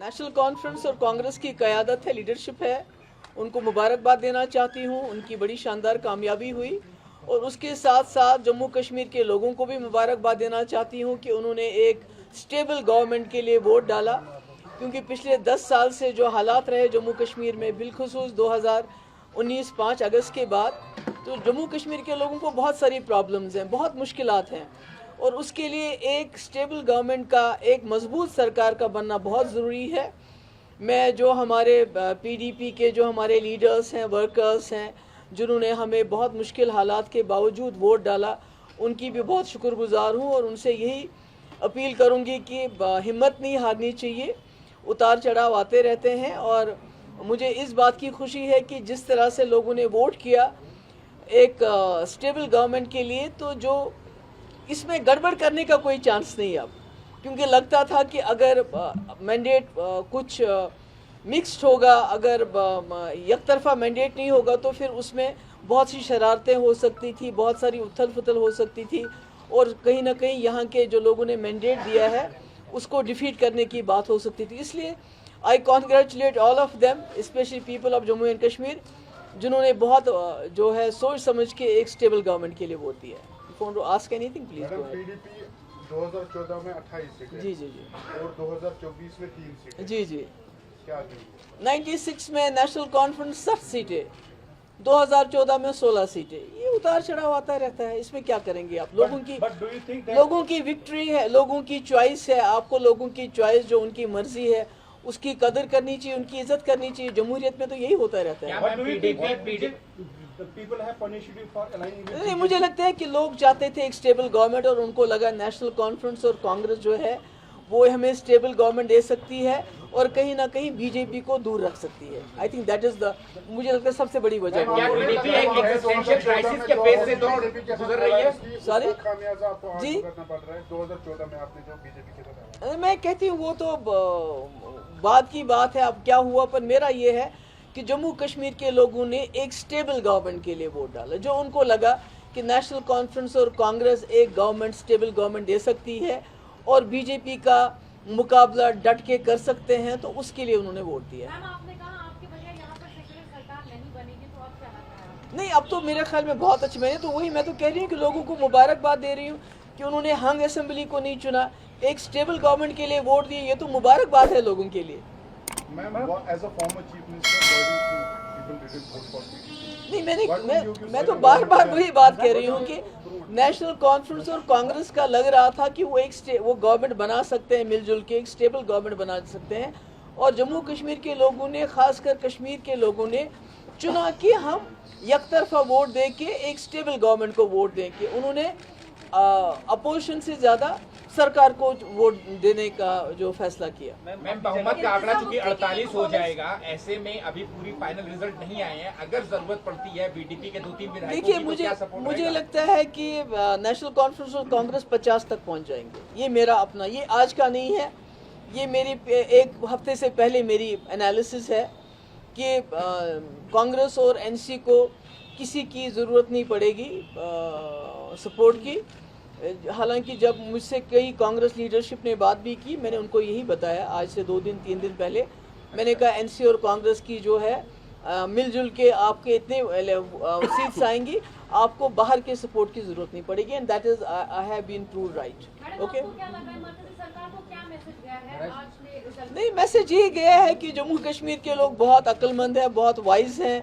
National conference और कांग्रेस की क़यादत है, लीडरशिप है, उनको मुबारकबाद देना चाहती हूँ। उनकी बड़ी शानदार कामयाबी हुई और उसके साथ साथ जम्मू कश्मीर के लोगों को भी मुबारकबाद देना चाहती हूँ कि उन्होंने एक स्टेबल गवर्नमेंट के लिए वोट डाला, क्योंकि पिछले 10 साल से जो हालात रहे जम्मू कश्मीर में, बिलखुसूस 2019 5 अगस्त के बाद, तो जम्मू कश्मीर के लोगों को बहुत सारी प्रॉब्लम्स हैं, बहुत मुश्किलात हैं और उसके लिए एक स्टेबल गवर्नमेंट का, एक मजबूत सरकार का बनना बहुत ज़रूरी है। मैं जो हमारे पीडीपी के जो हमारे लीडर्स हैं, वर्कर्स हैं, जिन्होंने हमें बहुत मुश्किल हालात के बावजूद वोट डाला, उनकी भी बहुत शुक्रगुजार हूँ और उनसे यही अपील करूँगी कि हिम्मत नहीं हारनी चाहिए। उतार चढ़ाव आते रहते हैं और मुझे इस बात की खुशी है कि जिस तरह से लोगों ने वोट किया एक स्टेबल गवर्नमेंट के लिए, तो जो इसमें गड़बड़ करने का कोई चांस नहीं अब, क्योंकि लगता था कि अगर मैंडेट कुछ मिक्स्ड होगा, अगर एक तरफा मैंडेट नहीं होगा तो फिर उसमें बहुत सी शरारतें हो सकती थी, बहुत सारी उथल पुथल हो सकती थी और कहीं ना कहीं यहाँ के जो लोगों ने मैंडेट दिया है उसको डिफीट करने की बात हो सकती थी। इसलिए I congratulate all of them, specially people of Jammu and Kashmir, जिन्होंने बहुत जो है सोच समझ के एक स्टेबल गवर्नमेंट के लिए वोट दिया है। Ask anything please. पीडीपी 2014 में 28 सीटें, जी जी जी, और 2024 में 3 सीटें। जी जी, क्या 96 में नेशनल कॉन्फ्रेंस 60 सीटें, 2014 में 16 सीटें। ये उतार चढ़ाव आता रहता है, इसमें क्या करेंगे आप? लोगों की विक्ट्री है, लोगों की चॉइस है। आपको लोगों की चॉइस, जो उनकी मर्जी है, उसकी कदर करनी चाहिए, उनकी इज्जत करनी चाहिए। जमहूरियत में तो यही होता रहता है। नहीं, मुझे लगता है कि लोग चाहते थे एक स्टेबल गवर्नमेंट और उनको लगा नेशनल कॉन्फ्रेंस और कांग्रेस जो है वो हमें स्टेबल गवर्नमेंट दे सकती है और कहीं ना कहीं बीजेपी को दूर रख सकती है। I think that is the, मुझे लगता है सबसे बड़ी वजह। सॉरी जी, 2014 में आपने जो बीजेपी के, मैं कहती हूँ वो तो बाद की बात है, अब क्या हुआ। पर मेरा ये है कि जम्मू कश्मीर के लोगों ने एक स्टेबल गवर्नमेंट के लिए वोट डाला, जो उनको लगा कि नेशनल कॉन्फ्रेंस और कांग्रेस एक गवर्नमेंट, स्टेबल गवर्नमेंट दे सकती है और बीजेपी का मुकाबला डट के कर सकते हैं, तो उसके लिए उन्होंने वोट दिया। आपने कहा आपके बजाय यहाँ पर सेक्युलर सरकार नहीं बनेगी, तो अब क्या लगता है? नहीं, अब तो मेरे ख्याल में बहुत अच्छे, मैंने तो वही, मैं तो कह रही हूँ कि लोगों को मुबारकबाद दे रही हूँ कि उन्होंने हंग असेंबली को नहीं चुना, एक स्टेबल गवर्नमेंट के लिए वोट दिए। ये तो मुबारकबाद है लोगों के लिए। नहीं, मैं तो बार बार वही बात कह रही हूँ कि नेशनल कॉन्फ्रेंस और कांग्रेस का लग रहा था कि वो गवर्नमेंट बना सकते हैं, मिलजुल के एक स्टेबल गवर्नमेंट बना सकते हैं। और जम्मू कश्मीर के लोगों ने, खासकर कश्मीर के लोगों ने चुना कि हम एक तरफा वोट दे के एक स्टेबल गवर्नमेंट को वोट दें कि उन्होंने अपोजिशन से ज़्यादा सरकार को वोट देने का जो फैसला किया। मैम, बहुमत का आंकड़ा चूंकि 48 हो जाएगा, ऐसे में अभी पूरी फाइनल रिजल्ट नहीं आए हैं, अगर जरूरत पड़ती है बीडीपी के 2-3 विधायकों की, देखिए, मुझे लगता है कि नेशनल कॉन्फ्रेंस और कांग्रेस 50 तक पहुंच जाएंगे। ये मेरा अपना, ये आज का नहीं है, ये मेरी एक हफ्ते से पहले मेरी एनालिसिस है कि कांग्रेस और एनसी को किसी की ज़रूरत नहीं पड़ेगी सपोर्ट की। हालांकि जब मुझसे कई कांग्रेस लीडरशिप ने बात भी की, मैंने उनको यही बताया आज से 2-3 दिन पहले। मैंने कहा एनसी और कांग्रेस की जो है मिलजुल के आपके इतने सीट्स आएंगी, आपको बाहर के सपोर्ट की ज़रूरत नहीं पड़ेगी, and that is I have been proved right. Okay, नहीं, मैसेज ये गया है कि जम्मू कश्मीर के लोग बहुत अक्लमंद हैं, बहुत वाइज हैं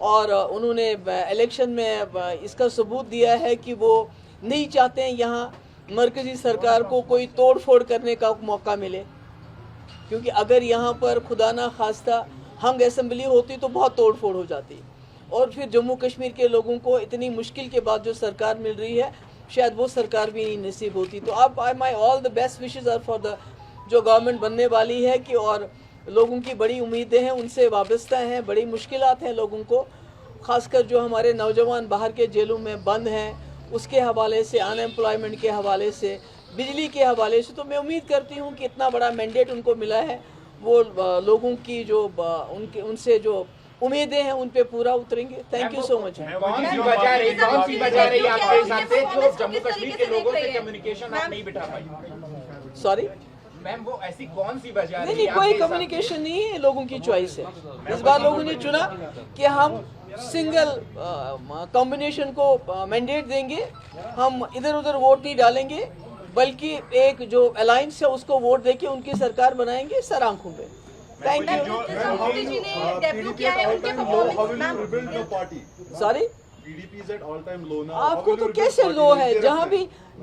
और उन्होंने इलेक्शन में इसका सबूत दिया है कि वो नहीं चाहते हैं यहाँ मरकज़ी सरकार को कोई तोड़ फोड़ करने का मौका मिले, क्योंकि अगर यहाँ पर खुदा ना खास्ता हंग असेंबली होती तो बहुत तोड़ फोड़ हो जाती और फिर जम्मू कश्मीर के लोगों को इतनी मुश्किल के बाद जो सरकार मिल रही है, शायद वो सरकार भी नहीं नसीब होती। तो अब my all the best wishes are for the जो गवर्नमेंट बनने वाली है कि, और लोगों की बड़ी उम्मीदें हैं, उनसे वाबस्ता हैं, बड़ी मुश्किलात हैं लोगों को, ख़ासकर जो हमारे नौजवान बाहर के जेलों में बंद हैं उसके हवाले से, अनएम्प्लॉयमेंट के हवाले से, बिजली के हवाले से। तो मैं उम्मीद करती हूँ कि इतना बड़ा मैंडेट उनको मिला है, वो लोगों की जो उनसे जो उम्मीदें हैं उन पे पूरा उतरेंगे। Thank you so much. कौन सी वजह रही आपके हिसाब से जो जम्मू कश्मीर के लोगों से कम्युनिकेशन आप नहीं बिठा पाई? सॉरी, मैम वो ऐसी कौन सी वजह नहीं थी नहीं, कोई आपके हिसाब से? कम्युनिकेशन नहीं है, लोगों की चॉइस है। इस बार लोगों ने चुना कि हम सिंगल कॉम्बिनेशन को मैंडेट देंगे, हम इधर उधर वोट नहीं डालेंगे, बल्कि एक जो अलायंस है उसको वोट देके उनकी सरकार बनाएंगे सर आंखों पे। Thank you. मोदी जी ने डेब्यू किया है उनके performance. Sorry, PDP is at all time low now. आपको तो कैसे लो है?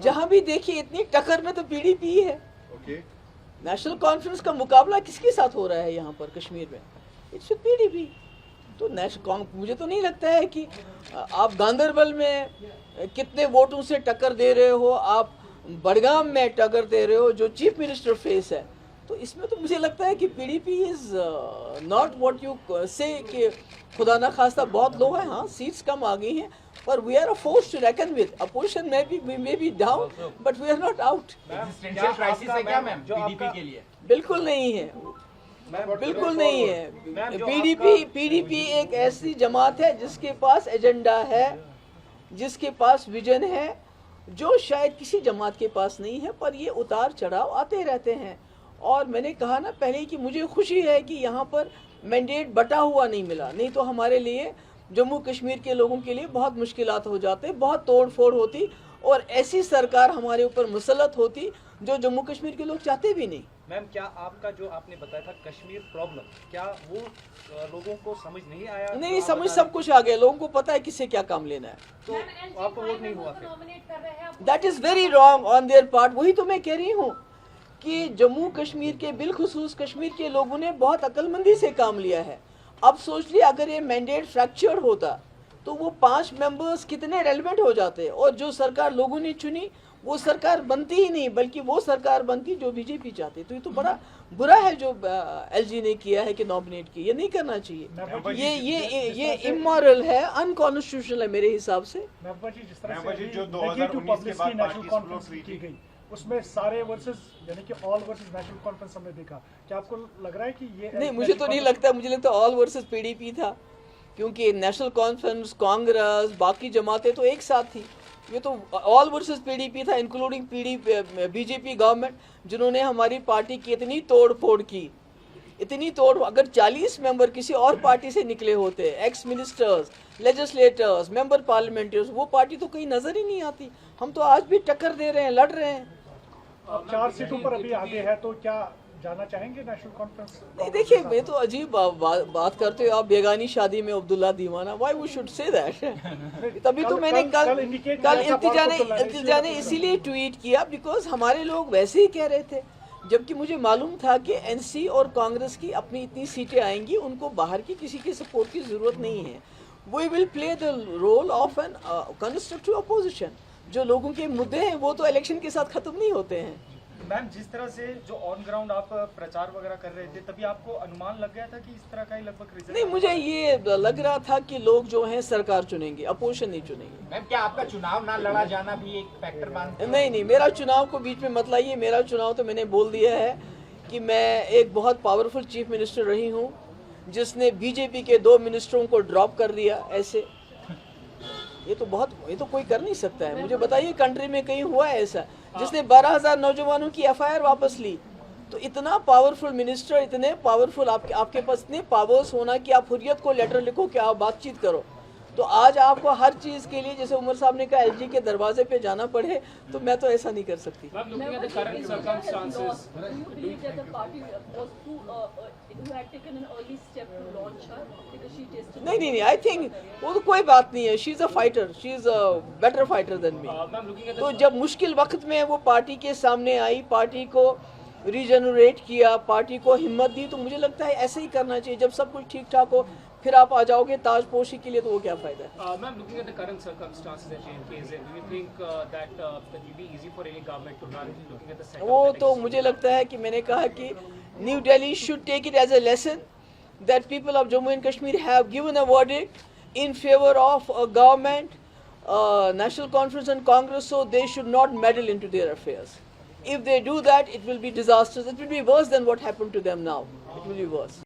जहाँ भी देखिए इतनी टक्कर में तो पीडीपी है। Okay. नेशनल कॉन्फ्रेंस का मुकाबला किसके साथ हो रहा है यहाँ पर कश्मीर में? It's PDP. तो मुझे तो नहीं लगता है कि आप गांधरबल में कितने वोटों से टक्कर दे रहे हो, आप बड़गाम में टक्कर दे रहे हो जो चीफ मिनिस्टर फेस है। तो इसमें तो मुझे लगता है कि PDP is not what you से कि खुदा ना खास्ता बहुत लो है। हाँ, सीट्स कम आ गई हैं, पर we are a force to reckon with. Opposition में be down, but we are not out. Existential crisis है क्या मैम बीडीपी के लिए? बिल्कुल नहीं है, बिल्कुल नहीं है। पीडीपी एक ऐसी जमात है जिसके पास एजेंडा है, जिसके पास विजन है, जो शायद किसी जमात के पास नहीं है। पर ये उतार चढ़ाव आते रहते हैं। और मैंने कहा ना पहले कि मुझे खुशी है कि यहाँ पर मैंडेट बटा हुआ नहीं मिला, नहीं तो हमारे लिए जम्मू कश्मीर के लोगों के लिए बहुत मुश्किलात हो जाते, बहुत तोड़ फोड़ होती और ऐसी सरकार हमारे ऊपर मुसल्लत होती जो जम्मू कश्मीर के लोग चाहते भी नहीं। मैम, क्या आपका जो आपने बताया था कश्मीर प्रॉब्लम, क्या वो लोगों को समझ नहीं आया? नहीं, समझ सब कुछ आ गया, लोगों को पता है किससे क्या काम लेना है। तो आपको वोट नहीं हुआ फिर? नॉमिनेट कर रहे हैं। That is very wrong on their part. वही तो मैं कह रही हूँ कि जम्मू कश्मीर के बिलखुसूस कश्मीर के लोगों ने बहुत अक्लमंदी से काम लिया है। अब सोच लिया अगर ये मैंडेट फ्रैक्चर होता तो वो 5 मेंबर्स कितने रेलेवेंट हो जाते, और जो सरकार लोगों ने चुनी वो सरकार बनती ही नहीं, बल्कि वो सरकार बनती जो बीजेपी चाहती। तो ये तो बड़ा बुरा है जो एलजी ने किया है कि नॉमिनेट की। ये नहीं करना चाहिए, ये इमोरल है, अनकॉन्स्टिट्यूशनल है मेरे हिसाब से। महबूबा जी, जिस तरह महबूबा से जी, जो अभी 2019 के बाद नेशनल पार्टी कॉन्फ्रेंस स्प्लिट की हुई गई, उसमें सारे वर्सेस यानी कि ऑल वर्सेस नेशनल कॉन्फ्रेंस हमने देखा। क्या आपको लग रहा है कि ये नहीं, मुझे तो नहीं लगता। मुझे लगता ऑल वर्सेस पीडीपी था, क्योंकि नेशनल कॉन्फ्रेंस, कांग्रेस, बाकी जमातें तो एक साथ थी। ये तो ऑल वर्सेस पीडीपी था, इंक्लूडिंग बीजेपी गवर्नमेंट, जिन्होंने हमारी पार्टी की इतनी तोड़ फोड़ की, इतनी तोड़। अगर 40 मेंबर किसी और पार्टी से निकले होते, एक्स मिनिस्टर्स, लेजिस्लेटर्स, मेंबर पार्लियामेंट्रियर्स, वो पार्टी तो कहीं नजर ही नहीं आती। हम तो आज भी टक्कर दे रहे हैं, लड़ रहे हैं। अब 4 सीटों पर अभी आगे है, तो क्या जाना चाहेंगे नेशनल कॉन्फ्रेंस? नहीं, देखिए, मैं तो अजीब बात करते हो आप, बेगानी शादी में अब्दुल्ला दीवाना। Why we should say that? तभी तो मैंने कल इंतजा ने इसीलिए ट्वीट किया, बिकॉज हमारे लोग वैसे ही कह रहे थे, जबकि मुझे मालूम था कि एनसी और कांग्रेस की अपनी इतनी सीटें आएंगी, उनको बाहर की किसी की सपोर्ट की जरूरत नहीं है। We will play the role of an constructive opposition. जो लोगों के मुद्दे हैं वो तो इलेक्शन के साथ खत्म नहीं होते हैं। मैम, जिस तरह से जो ऑन ग्राउंड आप प्रचार वगैरह कर रहे थे, तभी आपको अनुमान लग गया था कि इस तरह का ही लगभग रिजल्ट? नहीं, मुझे ये लग रहा था कि लोग जो हैं सरकार चुनेंगे, अपोजिशन नहीं चुनेंगे। मैम, क्या आपका चुनाव ना लड़ा जाना भी एक फैक्टर मानते हो? नहीं, मेरा चुनाव को बीच में मत लाइए। मेरा चुनाव तो मैंने बोल दिया है कि मैं एक बहुत पावरफुल चीफ मिनिस्टर रही हूँ, जिसने बीजेपी के 2 मिनिस्टरों को ड्रॉप कर दिया। ऐसे ये तो कोई कर नहीं सकता है। मुझे बताइए कंट्री में कहीं हुआ है ऐसा, जिसने 12,000 नौजवानों की एफआईआर वापस ली? तो इतना पावरफुल मिनिस्टर, इतने पावरफुल आपके पास इतने पावर्स होना कि आप हुर्रियत को लेटर लिखो कि आप बातचीत करो। तो आज आपको हर चीज के लिए, जैसे उमर साहब ने कहा, एलजी के दरवाजे पे जाना पड़े, तो मैं तो ऐसा नहीं कर सकती। नहीं, आई थिंक वो तो कोई बात नहीं है। She is a fighter, she is a better fighter than me. तो जब मुश्किल वक्त में वो पार्टी के सामने आई, पार्टी को रीजनरेट किया, पार्टी को हिम्मत दी, तो मुझे लगता है ऐसे ही करना चाहिए। जब सब कुछ ठीक ठाक हो, फिर आप आ जाओगे ताजपोशी के लिए, तो वो क्या फायदा है? Ma'am, looking at the current circumstances that JNK is in, do you think that it will be easy for any government to run? Looking at the setup, वो तो मुझे लगता है कि मैंने कहा कि New Delhi should take it as a lesson that people of Jammu and Kashmir have given a verdict in favor of a government, National Conference and Congress, so they should not meddle into their affairs. If they do that, it will be disastrous. It will be worse than what happened to them now. It will be worse.